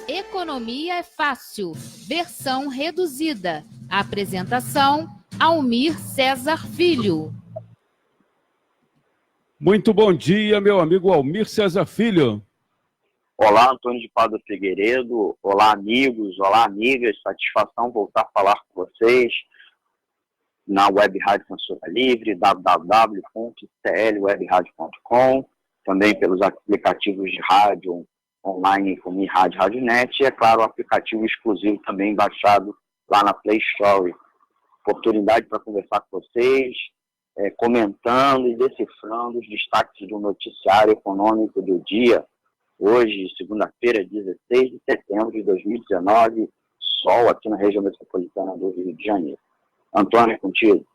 Economia é Fácil, versão reduzida. Apresentação, Almir Cesar Filho. Muito bom dia, meu amigo Almir Cesar Filho. Olá, Antônio de Pádua Figueiredo. Olá, amigos. Olá, amigas. Satisfação voltar a falar com vocês na Web Rádio Censura Livre, www.clwebradio.com, também pelos aplicativos de rádio online como Rádio Radionet e, é claro, o aplicativo exclusivo também baixado lá na Play Store. Oportunidade para conversar com vocês, comentando e decifrando os destaques do noticiário econômico do dia. Hoje, segunda-feira, 16 de setembro de 2019, sol aqui na região metropolitana do Rio de Janeiro. Antônio, é contigo.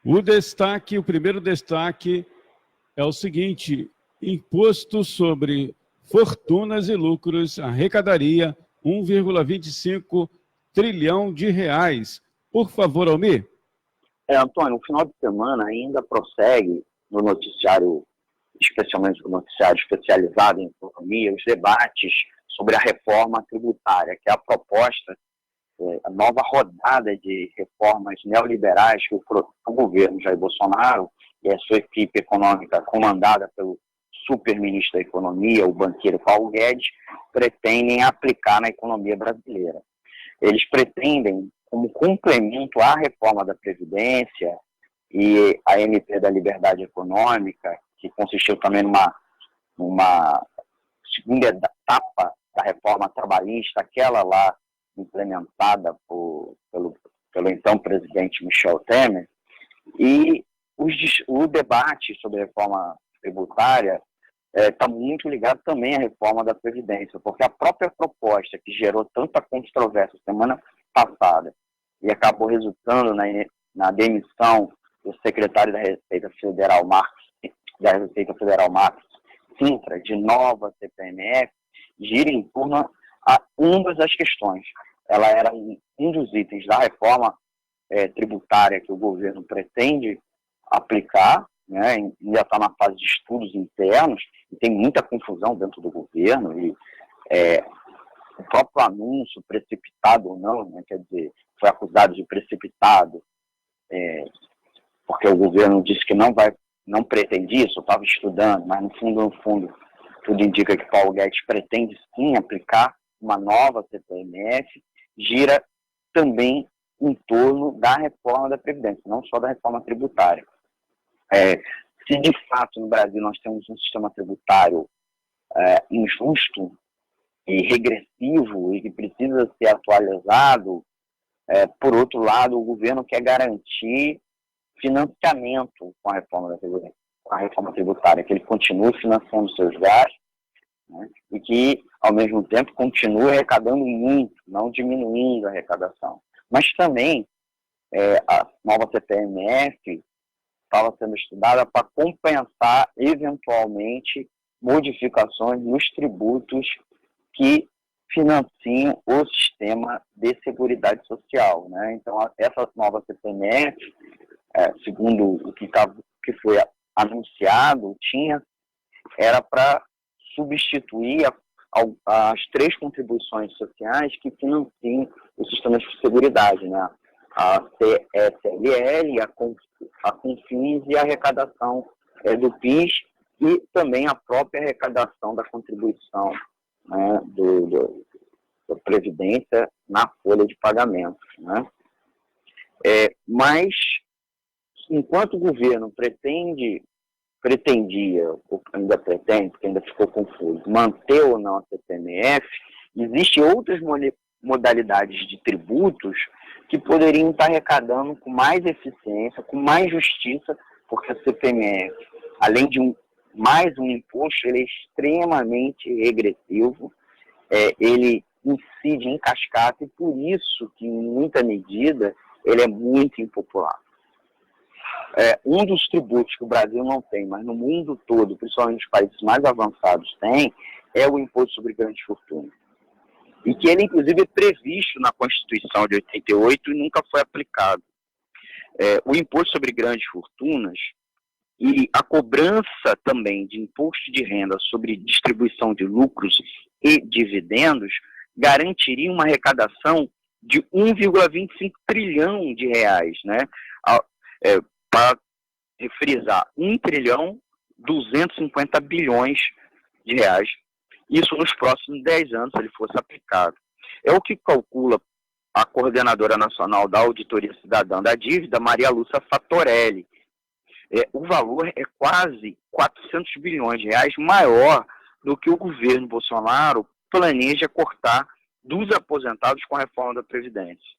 O primeiro destaque é o seguinte: imposto sobre fortunas e lucros arrecadaria 1,25 trilhão de reais. Por favor, Almir. Antônio, o final de semana ainda prossegue no noticiário, especialmente no noticiário especializado em economia, os debates sobre a reforma tributária, que é a proposta, a nova rodada de reformas neoliberais que o governo Jair Bolsonaro e a sua equipe econômica, comandada pelo super-ministro da Economia, o banqueiro Paulo Guedes, pretendem aplicar na economia brasileira. Eles pretendem, como complemento à reforma da Previdência e a MP da Liberdade Econômica, que consistiu também numa segunda etapa da reforma trabalhista, aquela lá implementada pelo então presidente Michel Temer, e o debate sobre a reforma tributária está muito ligado também à reforma da Previdência, porque a própria proposta que gerou tanta controvérsia semana passada e acabou resultando na demissão do secretário da Receita Federal, Marcos Sintra, de nova CPMF, gira em torno a uma das questões. Ela era um dos itens da reforma tributária que o governo pretende aplicar, né, ainda está na fase de estudos internos, e tem muita confusão dentro do governo, e o próprio anúncio, precipitado ou não, né, quer dizer, foi acusado de precipitado, porque o governo disse que não pretende isso, estava estudando, mas no fundo, tudo indica que Paulo Guedes pretende sim aplicar uma nova CPMF, gira também em torno da reforma da Previdência, não só da reforma tributária. Se de fato no Brasil nós temos um sistema tributário injusto e regressivo e que precisa ser atualizado, por outro lado, o governo quer garantir financiamento com a reforma tributária, que ele continue financiando seus gastos, né, e que, ao mesmo tempo, continue arrecadando muito, não diminuindo a arrecadação. Mas também a nova CPMF estava sendo estudada para compensar, eventualmente, modificações nos tributos que financiam o sistema de seguridade social, né? Então, essa nova CPMF, segundo o que foi anunciado, era para substituir as três contribuições sociais que financiam o sistema de seguridade, né? A CSLL, a CONFINS e a arrecadação do PIS, e também a própria arrecadação da contribuição, né, da Previdência na folha de pagamentos, né? Mas, enquanto o governo pretendia, ou ainda pretende, porque ainda ficou confuso, manter ou não a CPMF, existem outras modalidades de tributos que poderiam estar arrecadando com mais eficiência, com mais justiça, porque a CPMF, além de mais um imposto, ele é extremamente regressivo, ele incide em cascata, e por isso que, em muita medida, ele é muito impopular. Um dos tributos que o Brasil não tem, mas no mundo todo, principalmente os países mais avançados têm, é o imposto sobre grandes fortunas. E que ele, inclusive, é previsto na Constituição de 88 e nunca foi aplicado. O imposto sobre grandes fortunas, E a cobrança também de imposto de renda sobre distribuição de lucros e dividendos garantiria uma arrecadação de 1,25 trilhão de reais, né? Para frisar, 1 trilhão 250 bilhões de reais. Isso nos próximos 10 anos, se ele fosse aplicado. É o que calcula a coordenadora nacional da Auditoria Cidadã da Dívida, Maria Lúcia Fatorelli. O valor é quase 400 bilhões de reais maior do que o governo Bolsonaro planeja cortar dos aposentados com a reforma da Previdência.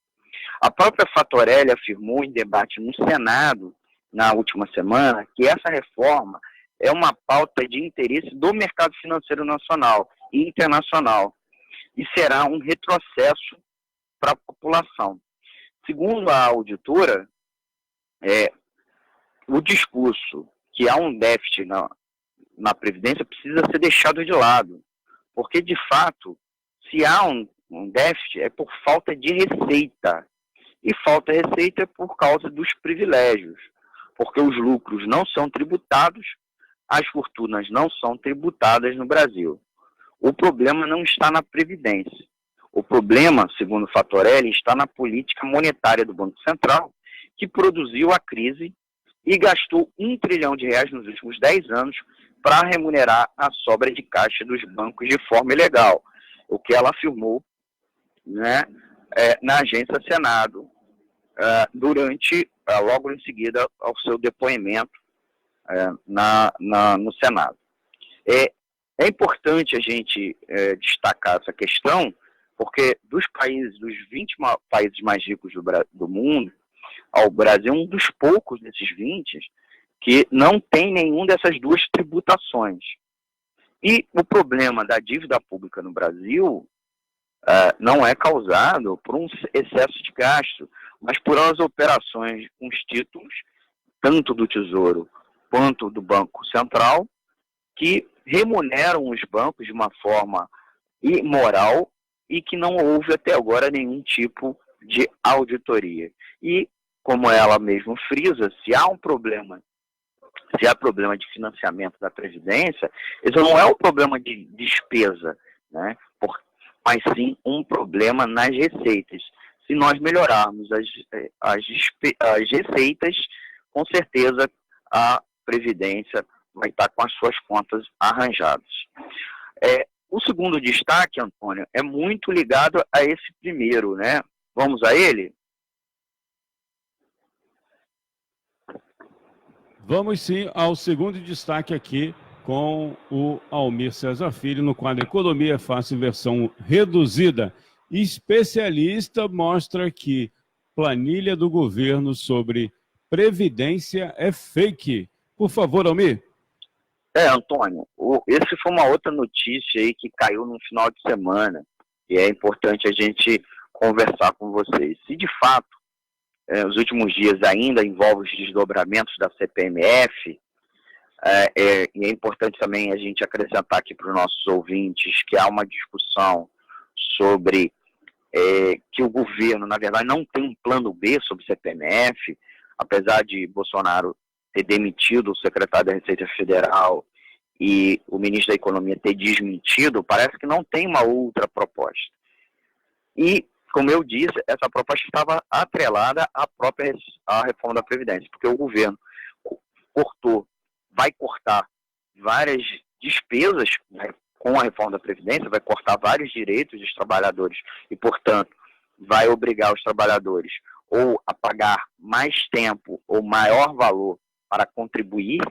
A própria Fatorelli afirmou em debate no Senado, na última semana, que essa reforma é uma pauta de interesse do mercado financeiro nacional e internacional e será um retrocesso para a população. Segundo a auditora, o discurso que há um déficit na Previdência precisa ser deixado de lado, porque, de fato, se há um déficit é por falta de receita, e falta de receita é por causa dos privilégios, porque os lucros não são tributados, as fortunas não são tributadas no Brasil. O problema não está na Previdência. O problema, segundo Fatorelli, está na política monetária do Banco Central, que produziu a crise e gastou 1 trilhão de reais nos últimos 10 anos para remunerar a sobra de caixa dos bancos de forma ilegal, o que ela afirmou, né, na agência Senado, logo em seguida ao seu depoimento no Senado. É importante a gente destacar essa questão, porque dos 20 países mais ricos do mundo, o Brasil é um dos poucos desses 20 que não tem nenhum dessas duas tributações. E o problema da dívida pública no Brasil não é causado por um excesso de gasto, mas por as operações com os títulos, tanto do Tesouro quanto do Banco Central, que remuneram os bancos de uma forma imoral e que não houve até agora nenhum tipo de auditoria. E, como ela mesma frisa, se há problema de financiamento da Previdência, isso não é um problema de despesa, né? Mas sim um problema nas receitas. Se nós melhorarmos as receitas, com certeza a Previdência vai estar com as suas contas arranjadas. O segundo destaque, Antônio, é muito ligado a esse primeiro, né? Vamos a ele? Vamos sim ao segundo destaque aqui com o Almir Cesar Filho no quadro Economia Fácil versão reduzida. Especialista mostra que planilha do governo sobre previdência é fake. Por favor, Almir. Antônio, esse foi uma outra notícia aí que caiu no final de semana e é importante a gente conversar com vocês. Se de fato os últimos dias ainda envolve os desdobramentos da CPMF, e é importante também a gente acrescentar aqui para os nossos ouvintes que há uma discussão sobre que o governo, na verdade, não tem um plano B sobre CPMF, apesar de Bolsonaro ter demitido o secretário da Receita Federal e o ministro da Economia ter desmentido, parece que não tem uma outra proposta. E, como eu disse, essa proposta estava atrelada à reforma da Previdência, porque o governo vai cortar várias despesas, né, com a reforma da Previdência, vai cortar vários direitos dos trabalhadores e, portanto, vai obrigar os trabalhadores ou a pagar mais tempo ou maior valor para contribuir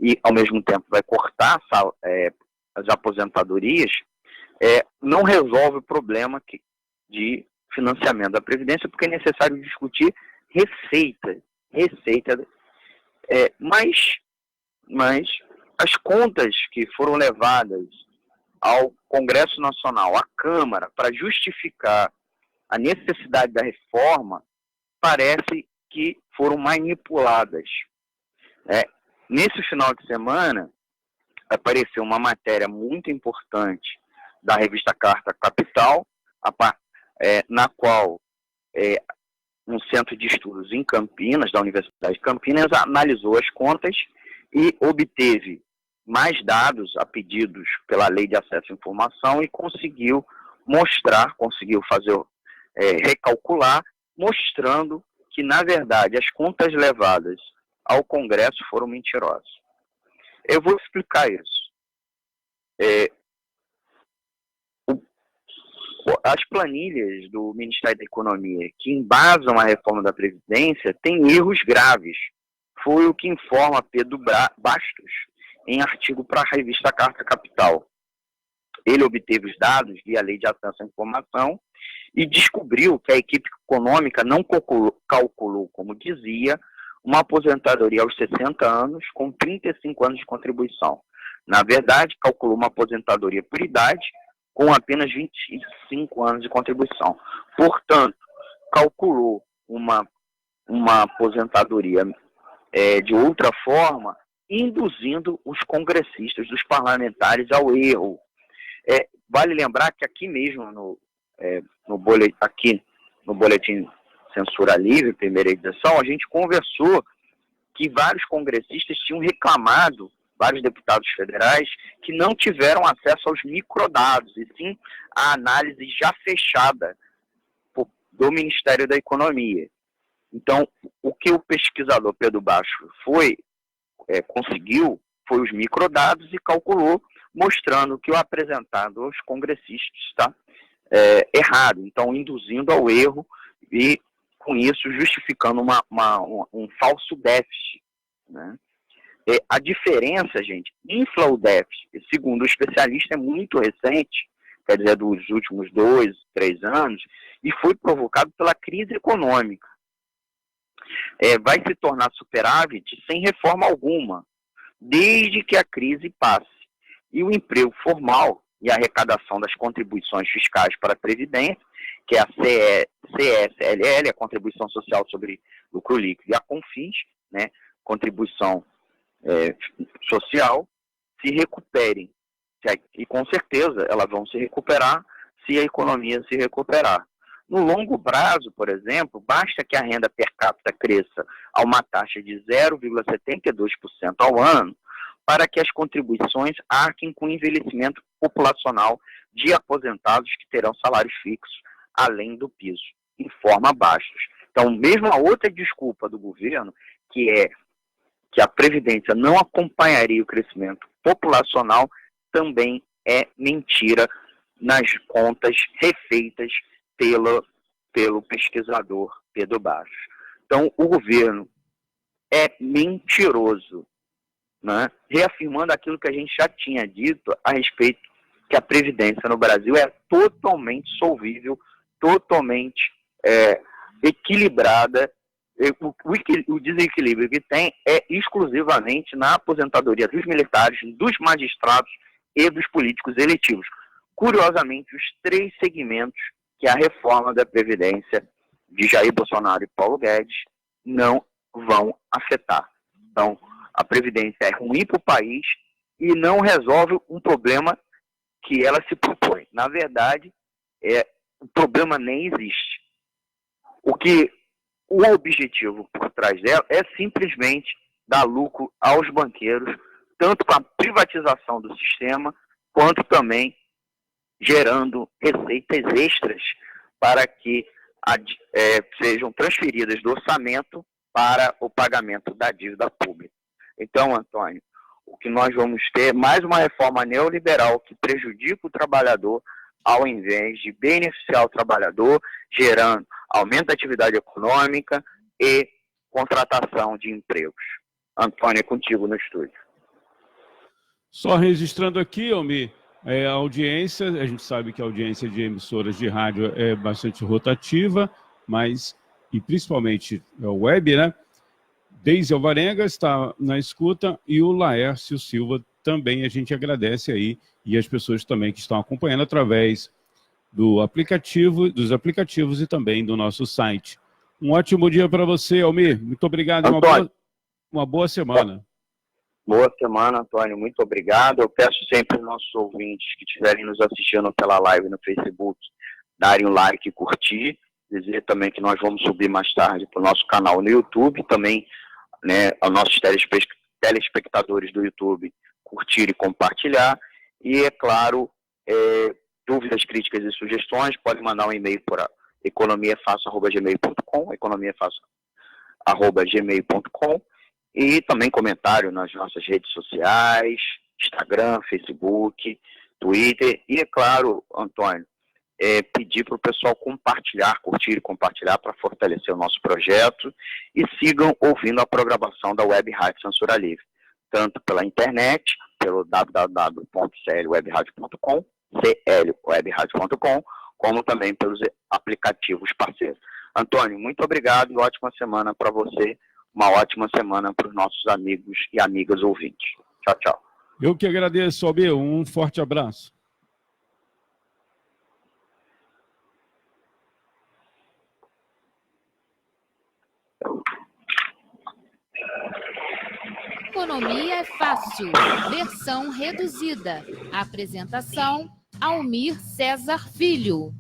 e, ao mesmo tempo, vai cortar as aposentadorias, não resolve o problema de financiamento da Previdência, porque é necessário discutir receita. Mas as contas que foram levadas ao Congresso Nacional, à Câmara, para justificar a necessidade da reforma, parece que foram manipuladas. Nesse final de semana, apareceu uma matéria muito importante da revista Carta Capital, na qual um centro de estudos em Campinas, da Universidade de Campinas, analisou as contas e obteve mais dados a pedidos pela Lei de Acesso à Informação e conseguiu fazer, recalcular, mostrando que, na verdade, as contas levadas ao Congresso foram mentirosas. Eu vou explicar isso. As planilhas do Ministério da Economia que embasam a reforma da Previdência têm erros graves. Foi o que informa Pedro Bastos em artigo para a revista Carta Capital. Ele obteve os dados via Lei de Acesso à Informação e descobriu que a equipe econômica não calculou, como dizia, uma aposentadoria aos 60 anos com 35 anos de contribuição. Na verdade, calculou uma aposentadoria por idade com apenas 25 anos de contribuição. Portanto, calculou uma aposentadoria de outra forma, induzindo os congressistas, os parlamentares ao erro. Vale lembrar que aqui mesmo, no Boletim Censura Livre, primeira edição, a gente conversou que vários congressistas tinham reclamado, vários deputados federais, que não tiveram acesso aos microdados, e sim à análise já fechada do Ministério da Economia. Então, o que o pesquisador Pedro Bastos conseguiu foi os microdados e calculou, mostrando que o apresentado aos congressistas está errado, então induzindo ao erro e, com isso, justificando um falso déficit, né? A diferença, gente, infla o déficit, segundo o especialista, é muito recente, quer dizer, dos últimos 2, 3 anos, e foi provocado pela crise econômica. Vai se tornar superávit sem reforma alguma, desde que a crise passe. E o emprego formal e a arrecadação das contribuições fiscais para a Previdência, que é a CSLL, a Contribuição Social sobre Lucro Líquido, e a CONFINS, né, Contribuição Social, se recuperem. E com certeza elas vão se recuperar se a economia se recuperar. No longo prazo, por exemplo, basta que a renda per capita cresça a uma taxa de 0,72% ao ano para que as contribuições arquem com o envelhecimento populacional de aposentados que terão salários fixos além do piso, informa Bastos. Então, mesmo a outra desculpa do governo, que é que a Previdência não acompanharia o crescimento populacional, também é mentira nas contas refeitas pelo pesquisador Pedro Bastos. Então, o governo é mentiroso, né? Reafirmando aquilo que a gente já tinha dito a respeito que a Previdência no Brasil é totalmente solvível, totalmente equilibrada. O desequilíbrio que tem é exclusivamente na aposentadoria dos militares, dos magistrados e dos políticos eletivos. Curiosamente, os 3 segmentos que a reforma da Previdência de Jair Bolsonaro e Paulo Guedes não vão afetar. Então, a Previdência é ruim para o país e não resolve um problema que ela se propõe. Na verdade, o problema nem existe. O objetivo por trás dela é simplesmente dar lucro aos banqueiros, tanto com a privatização do sistema, quanto também gerando receitas extras para que sejam transferidas do orçamento para o pagamento da dívida pública. Então, Antônio, o que nós vamos ter é mais uma reforma neoliberal que prejudica o trabalhador, ao invés de beneficiar o trabalhador, gerando aumento da atividade econômica e contratação de empregos. Antônio, é contigo no estúdio. Só registrando aqui, Almir, a audiência, a gente sabe que a audiência de emissoras de rádio é bastante rotativa, e principalmente a web, né? Deise Alvarenga está na escuta e o Laércio Silva também, a gente agradece aí, e as pessoas também que estão acompanhando através dos aplicativos e também do nosso site. Um ótimo dia para você, Almir. Muito obrigado. Uma boa semana. Boa semana, Antônio. Muito obrigado. Eu peço sempre aos nossos ouvintes que estiverem nos assistindo pela live no Facebook, darem um like e curtir. Dizer também que nós vamos subir mais tarde para o nosso canal no YouTube, também, né, aos nossos telespectadores do YouTube curtir e compartilhar. E, é claro, dúvidas, críticas e sugestões, pode mandar um e-mail para economiafácil@gmail.com, economiafácil@gmail.com, e também comentário nas nossas redes sociais, Instagram, Facebook, Twitter. E, é claro, Antônio, pedir para o pessoal compartilhar, curtir e compartilhar para fortalecer o nosso projeto, e sigam ouvindo a programação da Web Rádio Censura Livre, tanto pela internet, pelo www.clwebradio.com, clwebradio.com, como também pelos aplicativos parceiros. Antônio, muito obrigado e ótima semana para você, uma ótima semana para os nossos amigos e amigas ouvintes. Tchau, tchau. Eu que agradeço, Albê, um forte abraço. Economia é Fácil, versão reduzida. Apresentação, Almir Cesar Filho.